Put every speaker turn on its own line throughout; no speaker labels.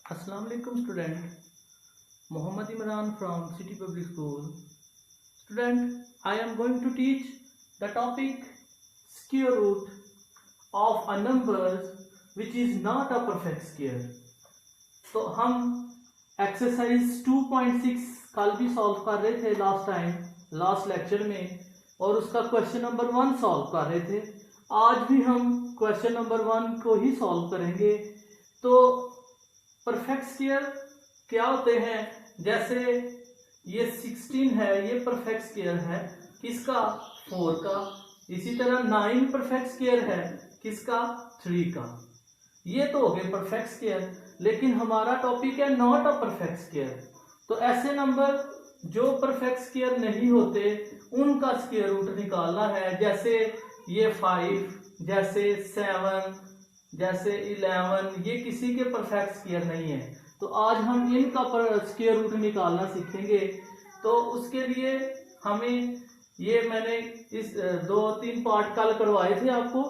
Assalamu alaikum student. Muhammad Imran from City Public School. Student, I am going to teach the topic square root of a number which is not a perfect square. तो हम exercise 2.6 कल भी solve कर रहे थे last lecture में, और उसका क्वेश्चन नंबर 1 सॉल्व कर रहे थे। आज भी हम क्वेश्चन नंबर 1 को ही सॉल्व करेंगे। तो परफेक्ट स्क्वायर क्या होते हैं? जैसे ये 16 है, ये परफेक्ट स्क्वायर है किसका? 4 का। इसी तरह 9 परफेक्ट स्क्वायर है किसका? 3 का। ये तो हो गए परफेक्ट स्क्वायर, लेकिन हमारा टॉपिक है नॉट अ परफेक्ट स्क्वायर। तो ऐसे नंबर जो परफेक्ट स्क्वायर नहीं होते उनका स्क्वायर रूट निकालना है। जैसे ये 5, जैसे 7, जैसे 11, ये किसी के परफेक्ट स्क्वायर नहीं है। तो आज हम इनका स्क्वायर रूट निकालना सीखेंगे। तो उसके लिए हमें मैंने इस 2-3 पार्ट कल करवाए थे आपको,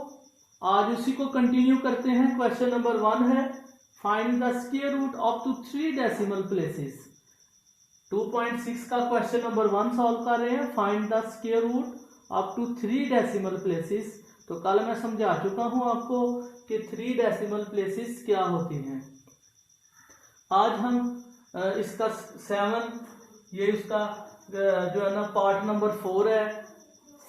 आज उसी को कंटिन्यू करते हैं। क्वेश्चन नंबर 1 है find the square root up to 3 decimal places. 2.6 का क्वेश्चन नंबर 1 सॉल्व कर रहे हैं, find the square root up to 3 decimal places. तो कल मैं समझा चुका हूं आपको कि 3 डेसिमल प्लेसेस क्या होती हैं। आज हम इसका 7, ये इसका जो है ना पार्ट नंबर 4 है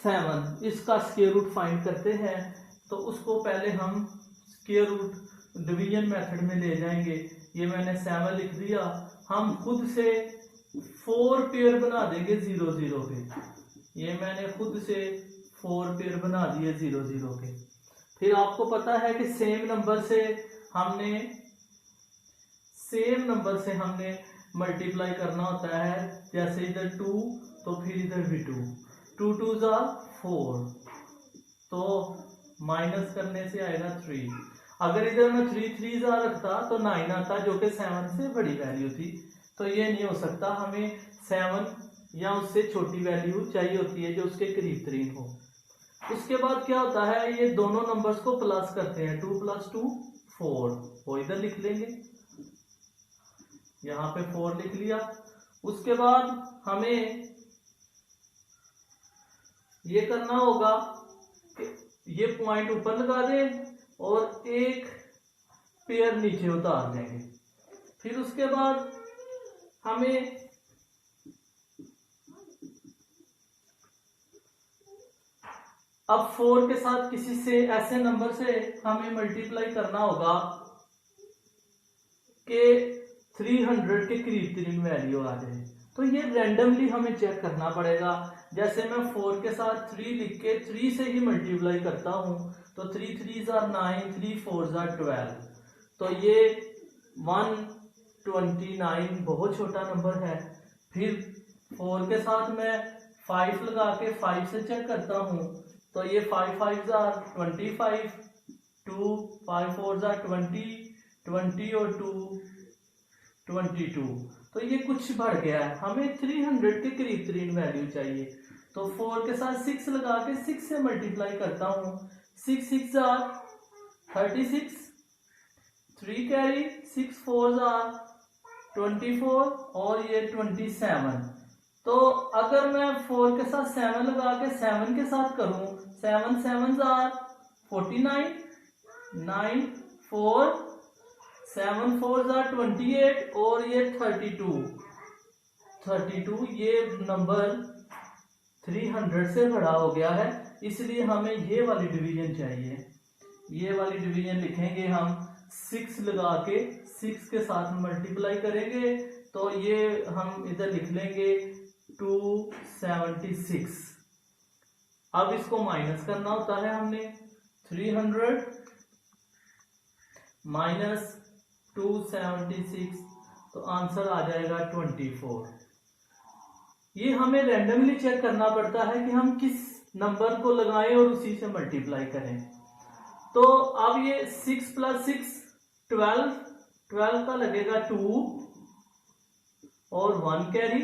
7, इसका स्क्वायर रूट फाइंड करते हैं। तो उसको पहले हम स्क्वायर रूट डिवीजन मेथड में ले जाएंगे। ये मैंने 7 लिख दिया, हम खुद से 4 पेयर बना देंगे 0 0 के। ये मैंने खुद से 4 पेयर बना दिए 0 0 के। फिर आपको पता है कि सेम नंबर से हमने मल्टीप्लाई करना होता है। जैसे इधर 2 तो फिर इधर भी 2, 2 2 4, तो माइनस करने से आएगा 3। अगर इधर मैं 3 3 रखता तो 9 आता, जो कि 7 से बड़ी वैल्यू थी। तो ये नहीं हो सकता, हमें 7 या उससे छोटी वैल्यू चाहिए होती है जो उसके करीब तरीन हो। उसके बाद क्या होता है, ये दोनों नंबर्स को प्लस करते हैं, 2 + 2 4, वो इधर लिख लेंगे, यहाँ पे 4 लिख लिया। उसके बाद हमें ये करना होगा कि ये पॉइंट ऊपर लगा दें और एक पेयर नीचे उतार देंगे। फिर उसके बाद हमें अब 4 के साथ किसी से ऐसे नंबर से हमें मल्टीप्लाई करना होगा कि 300 के करीब तरीन वैल्यू आ जाए। तो ये रैंडमली हमें चेक करना पड़ेगा। जैसे मैं 4 के साथ 3 लिख के 3 से ही मल्टीप्लाई करता हूं, तो 3 3 9, 3 4 12, तो ये 129 बहुत छोटा नंबर है। फिर 4 के साथ मैं 5 लगा के 5 से चेक करता हूं, तो ये 5 5 25, 2 5 4 20, 20 और 2 22। तो ये कुछ बढ़ गया है, हमें 300 के करीब तरीन वैल्यू चाहिए। तो 4 के साथ 6 लगा के 6 से मल्टीप्लाई करता हूं, 6 6 36, 3 कैरी, 6 4 24 और ये 27। तो अगर मैं 4 के साथ 7 लगा के 7 के साथ करूं, 7 7 49, 9 4 7 4 28 और ये 32। ये नंबर 300 से बड़ा हो गया है, इसलिए हमें ये वाली डिवीजन चाहिए। ये वाली डिवीजन लिखेंगे हम, 6 लगा के 6 के साथ मल्टीप्लाई करेंगे, तो ये हम इधर लिख लेंगे 276। अब इसको माइनस करना होता है हमने, 300 माइनस 276, तो आंसर आ जाएगा 24। ये हमें रैंडमली चेक करना पड़ता है कि हम किस नंबर को लगाएं और उसी से मल्टीप्लाई करें। तो अब ये 6 + 6 12 का लगेगा 2 और 1 कैरी,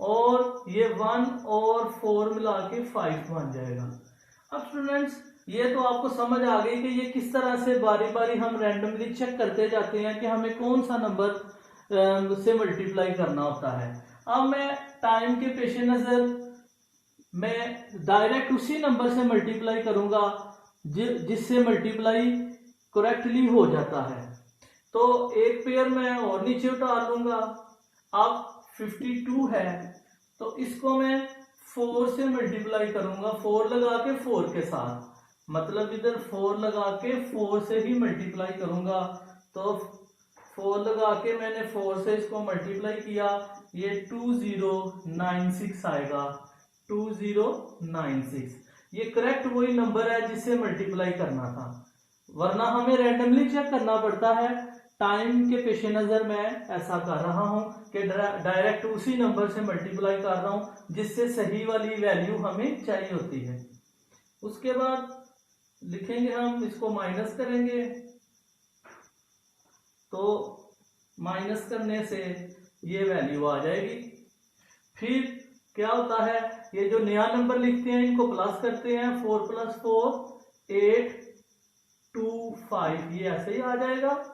और ये 1 और 4 मिला के 5 बन जाएगा। अब स्टूडेंट्स ये तो आपको समझ आ गई कि ये किस तरह से बारी बारी हम रैंडमली चेक करते जाते हैं कि हमें कौन सा नंबर से मल्टीप्लाई करना होता है। अब मैं टाइम के पेश नज़र मैं डायरेक्ट उसी नंबर से मल्टीप्लाई करूंगा जिससे मल्टीप्लाई करेक्टली हो जाता है। तो एक पेयर मैं और नीचे उतार लूंगा। अब 52 है तो इसको मैं 4 से मल्टीप्लाई करूंगा, 4 लगा के 4 के साथ, मतलब इधर 4 लगा के 4 से ही मल्टीप्लाई करूंगा। तो 4 लगा के मैंने 4 से इसको मल्टीप्लाई किया, ये 2096 आएगा, 2096। ये करेक्ट वही नंबर है जिससे मल्टीप्लाई करना था, वरना हमें रैंडमली चेक करना पड़ता है। टाइम के पेश नज़र मैं ऐसा कर रहा हूं कि डायरेक्ट उसी नंबर से मल्टीप्लाई कर रहा हूं जिससे सही वाली वैल्यू हमें चाहिए होती है। उसके बाद लिखेंगे हम, इसको माइनस करेंगे, तो माइनस करने से ये वैल्यू आ जाएगी। फिर क्या होता है, ये जो नया नंबर लिखते हैं इनको प्लस करते हैं, 4 + 4 8 2 5, ये ऐसे ही आ जाएगा।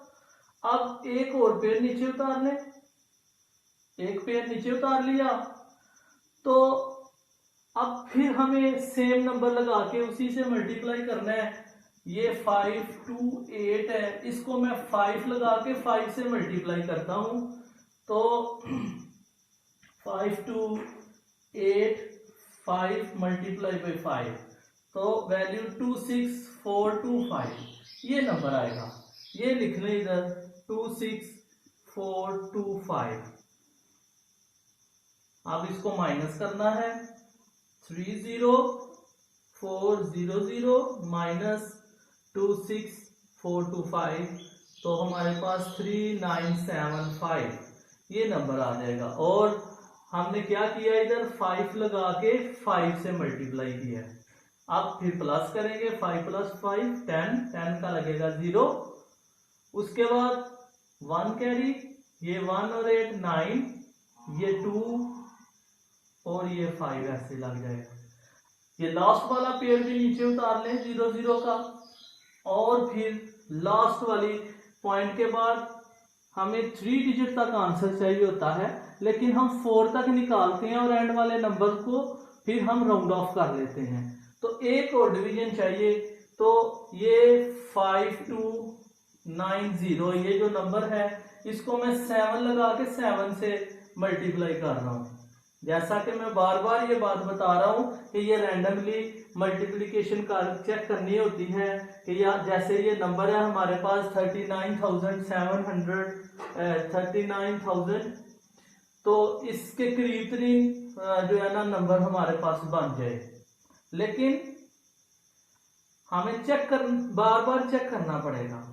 अब एक और पेयर नीचे उतार लें, एक पेयर नीचे उतार लिया, तो अब फिर हमें सेम नंबर लगा के उसी से मल्टीप्लाई करना है। ये 5 2 8 है, इसको मैं 5 लगा के 5 से मल्टीप्लाई करता हूं, तो 5 2 8 5 × 5, तो वैल्यू 26425 ये नंबर आएगा। ये लिख लें इधर 26425। अब इसको माइनस करना है, 30400 माइनस 26425, तो हमारे पास 3975 ये नंबर आ जाएगा। और हमने क्या किया, इधर 5 लगा के 5 से मल्टीप्लाई किया। अब फिर प्लस करेंगे, 5 + 5 10, 10 का लगेगा 0। उसके बाद 1 कैरी, ये 1 और 8 9, ये 2 और ये 5 ऐसे लग जाएगा। ये लास्ट वाला पेयर भी नीचे उतार लें 0 0 का, और फिर लास्ट वाली पॉइंट के बाद हमें 3 डिजिट तक आंसर चाहिए होता है, लेकिन हम 4 तक निकालते हैं और एंड वाले नंबर को फिर हम राउंड ऑफ कर लेते हैं। तो एक और डिवीजन चाहिए, तो ये 5290 ये जो नंबर है इसको मैं 7 लगा के 7 से मल्टीप्लाई कर रहा हूँ। जैसा कि मैं बार बार ये बात बता रहा हूँ कि ये रैंडमली मल्टीप्लिकेशन कर चेक करनी होती है कि जैसे ये नंबर है हमारे पास 39,000, तो इसके करीब जो है ना नंबर हमारे पास बन जाए, लेकिन हमें बार बार चेक करना पड़ेगा।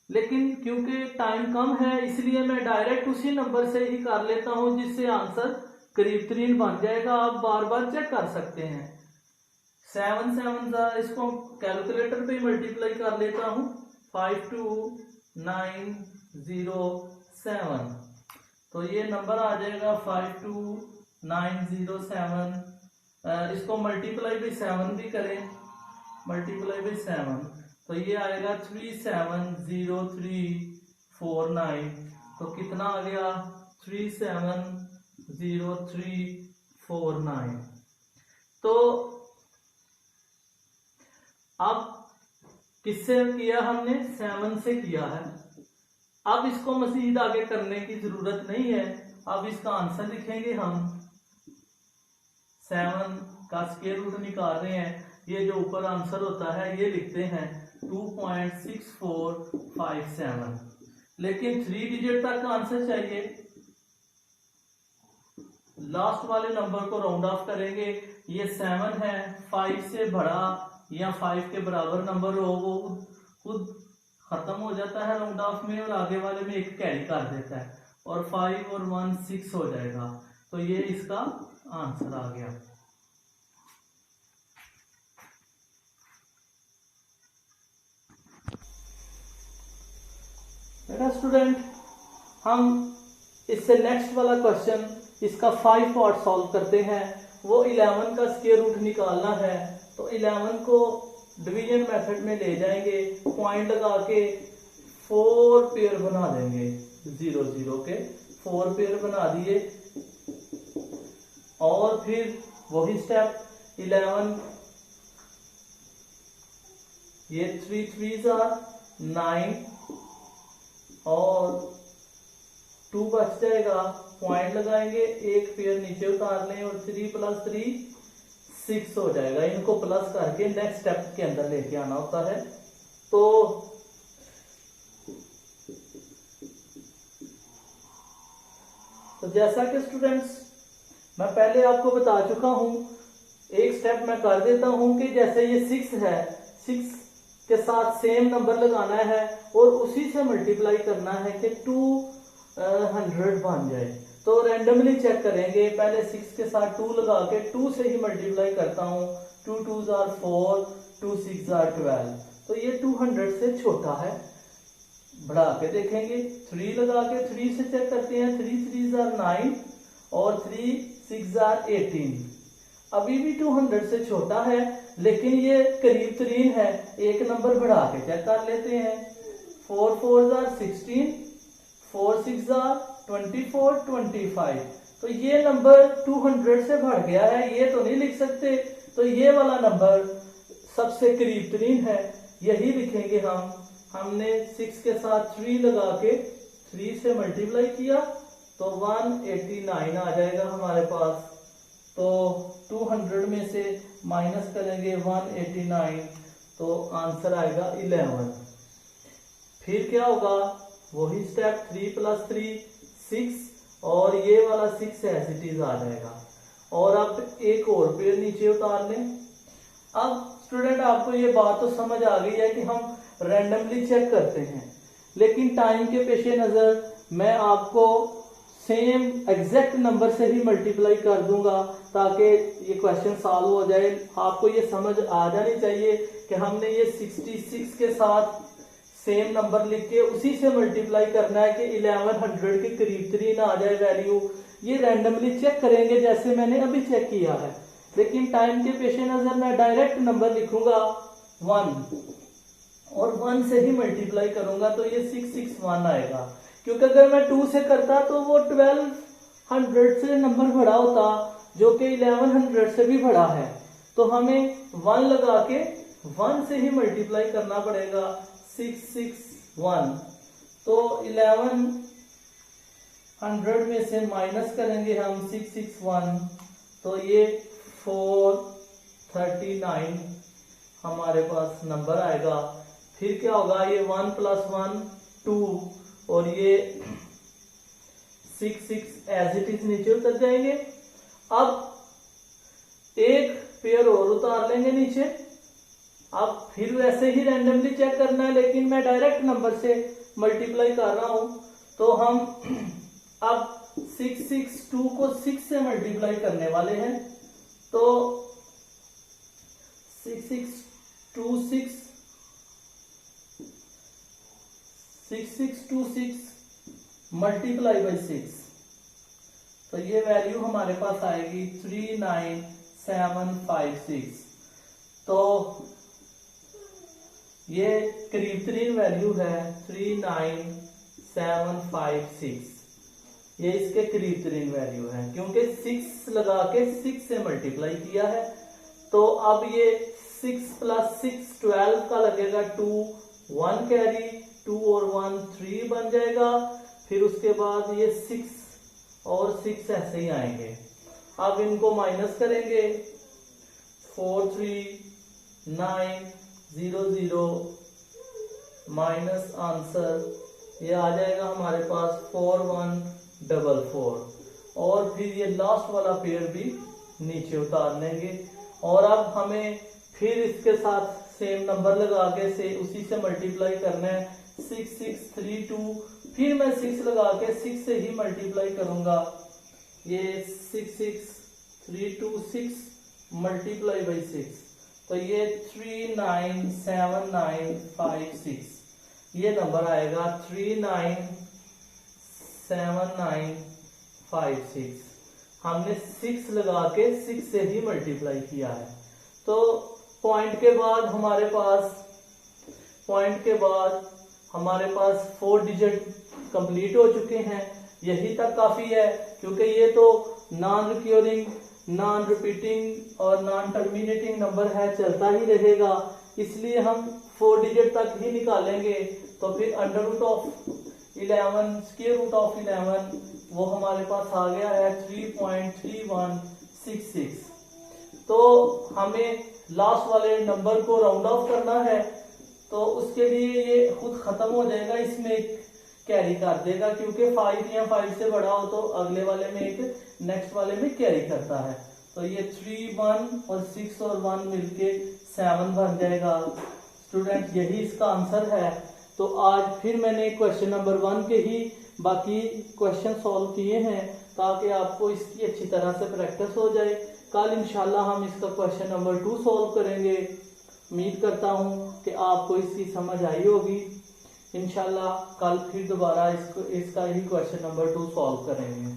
लेकिन क्योंकि टाइम कम है इसलिए मैं डायरेक्ट उसी नंबर से ही कर लेता हूं जिससे आंसर करीब बन जाएगा। आप बार बार चेक कर सकते हैं। 7 7 इसको कैलकुलेटर पे मल्टीप्लाई कर लेता हूं, 52907, तो ये नंबर आ जाएगा 52907। इसको मल्टीप्लाई बाई 7 भी करें, मल्टीप्लाई बाई 7, तो ये आएगा 370349। तो कितना आ गया, 370349। तो अब किससे किया हमने, 7 से किया है। अब इसको मजीद आगे करने की जरूरत नहीं है। अब इसका आंसर लिखेंगे हम, 7 का स्क्वायर रूट निकाल रहे हैं, ये जो ऊपर आंसर होता है ये लिखते हैं 2.6457, लेकिन 3 डिजिट तक आंसर चाहिए। लास्ट वाले नंबर को राउंड ऑफ करेंगे, ये 7 है, 5 से बड़ा या 5 के बराबर नंबर हो वो खुद खत्म हो जाता है राउंड ऑफ में, और आगे वाले में एक कैरी कर देता है, और 5 और 1 6 हो जाएगा। तो ये इसका आंसर आ गया। बेटा स्टूडेंट, हम इससे नेक्स्ट वाला क्वेश्चन इसका 5 पार्ट सॉल्व करते हैं। वो 11 का स्क्वायर रूट निकालना है, तो 11 को डिवीजन मेथड में ले जाएंगे, पॉइंट लगा के 4 पेयर बना देंगे, 0 0 के 4 पेयर बना दिए। और फिर वही स्टेप 11, ये 3 3s are 9 और 2 बच जाएगा, पॉइंट लगाएंगे, एक पेयर नीचे उतार लें और 3 + 3 6 हो जाएगा। इनको प्लस करके नेक्स्ट स्टेप के अंदर लेके आना होता है। तो जैसा कि स्टूडेंट्स मैं पहले आपको बता चुका हूं, एक स्टेप मैं कर देता हूं कि जैसे ये 6 है, 6 के साथ सेम नंबर लगाना है और उसी से मल्टीप्लाई करना है कि 200 बन जाए। तो रैंडमली चेक करेंगे, पहले 6 के साथ 2 लगा के 2 से ही मल्टीप्लाई करता हूं। 2 2s are 4, 2 6s are 12। तो ये 200 से छोटा है, बढ़ा के देखेंगे, 3 लगा के 3 से चेक करते हैं, 3 3s are 9 और 3 6s are 18। अभी भी 200 से छोटा है, लेकिन ये करीब तरीन है, एक नंबर बढ़ा के चेक कर लेते हैं। 4 4s are 16, 4 6s are 24 25। तो ये नंबर 200 से बढ़ गया है, ये तो नहीं लिख सकते, तो ये वाला नंबर सबसे करीब तरीन है, यही लिखेंगे हम। हमने 6 के साथ 3 लगा के 3 से मल्टीप्लाई किया तो 189 आ जाएगा हमारे पास। तो 200 में से माइनस करेंगे 189 तो आंसर आएगा 11। फिर क्या होगा, वही स्टेप 3 + 3 6 और ये वाला 6 एज इट इज आ जाएगा। और अब एक और पेयर नीचे उतार लें। अब स्टूडेंट आपको ये बात तो समझ आ गई है कि हम रैंडमली चेक करते हैं, लेकिन टाइम के पेशे नजर मैं आपको सेम एग्जैक्ट नंबर से ही मल्टीप्लाई कर दूंगा ताकि ये क्वेश्चन सॉल्व हो जाए। आपको ये समझ आ जानी चाहिए कि हमने ये 66 के साथ सेम नंबर लिख के उसी से मल्टीप्लाई करना है कि 1100 के करीब तरीन आ जाए वैल्यू। ये रैंडमली चेक करेंगे जैसे मैंने अभी चेक किया है, लेकिन टाइम के पेशे नजर मैं डायरेक्ट नंबर लिखूंगा 1 और 1 से ही मल्टीप्लाई करूंगा तो ये 661 आएगा। क्योंकि अगर मैं 2 से करता तो वो 1200 से नंबर बड़ा होता, जो कि 1100 से भी बड़ा है। तो हमें 1 लगा के 1 से ही मल्टीप्लाई करना पड़ेगा, 661। तो 1100 में से माइनस करेंगे हम 661 तो ये 439 हमारे पास नंबर आएगा। फिर क्या होगा, ये 1 + 1 2 और ये 6 6 एज इट इज नीचे उतर जाएंगे। अब एक पेयर और उतार लेंगे नीचे। अब फिर वैसे ही रैंडमली चेक करना है, लेकिन मैं डायरेक्ट नंबर से मल्टीप्लाई कर रहा हूं। तो हम अब 662 को 6 से मल्टीप्लाई करने वाले हैं। तो 6626 मल्टीप्लाई बाई 6, तो ये वैल्यू हमारे पास आएगी 39756। तो ये करीब तरीन वैल्यू है 39756, ये इसके करीब तरीन वैल्यू है क्योंकि 6 लगा के 6 से मल्टीप्लाई किया है। तो अब ये 6 + 6 12 का लगेगा 2 1 कैरी, 2 और 1 3 बन जाएगा। फिर उसके बाद ये 6 और 6 ऐसे ही आएंगे। अब इनको माइनस करेंगे, 43900 माइनस आंसर ये आ जाएगा हमारे पास 4144। और फिर ये लास्ट वाला पेयर भी नीचे उतार लेंगे। और अब हमें फिर इसके साथ सेम नंबर लगा के से उसी से मल्टीप्लाई करना है, 6632। फिर मैं 6 लगा के 6 से ही मल्टीप्लाई करूंगा। ये 66326 मल्टीप्लाई बाई 6, तो ये 39796 ये नंबर आएगा 39796। हमने 6 लगा के 6 से ही मल्टीप्लाई किया है। तो पॉइंट के बाद हमारे पास 4 डिजिट कंप्लीट हो चुके हैं। यही तक काफी है, क्योंकि ये तो नॉन रिक्योरिंग, नॉन रिपीटिंग और नॉन टर्मिनेटिंग नंबर है, चलता ही रहेगा। इसलिए हम 4 डिजिट तक ही निकालेंगे। तो फिर under root of 11, square root of 11 वो हमारे पास आ गया है 3.3166। तो हमें लास्ट वाले नंबर को राउंड ऑफ करना है, तो उसके लिए ये खुद खत्म हो जाएगा, इसमें कैरी कर देगा, क्योंकि 5 या 5 से बड़ा हो तो अगले वाले में एक, नेक्स्ट वाले में कैरी करता है। तो ये 3, 1 और 6 और 1 मिलके 7 बन जाएगा। स्टूडेंट यही इसका आंसर है। तो आज फिर मैंने क्वेश्चन नंबर 1 के ही बाकी क्वेश्चन सॉल्व किए हैं, ताकि आपको इसकी अच्छी तरह से प्रैक्टिस हो जाए। कल इंशाल्लाह हम इसका क्वेश्चन नंबर 2 सॉल्व करेंगे। उम्मीद करता हूँ कि आपको इसकी समझ आई होगी। इंशाल्लाह कल फिर दोबारा इसका ही क्वेश्चन नंबर 2 सॉल्व करेंगे।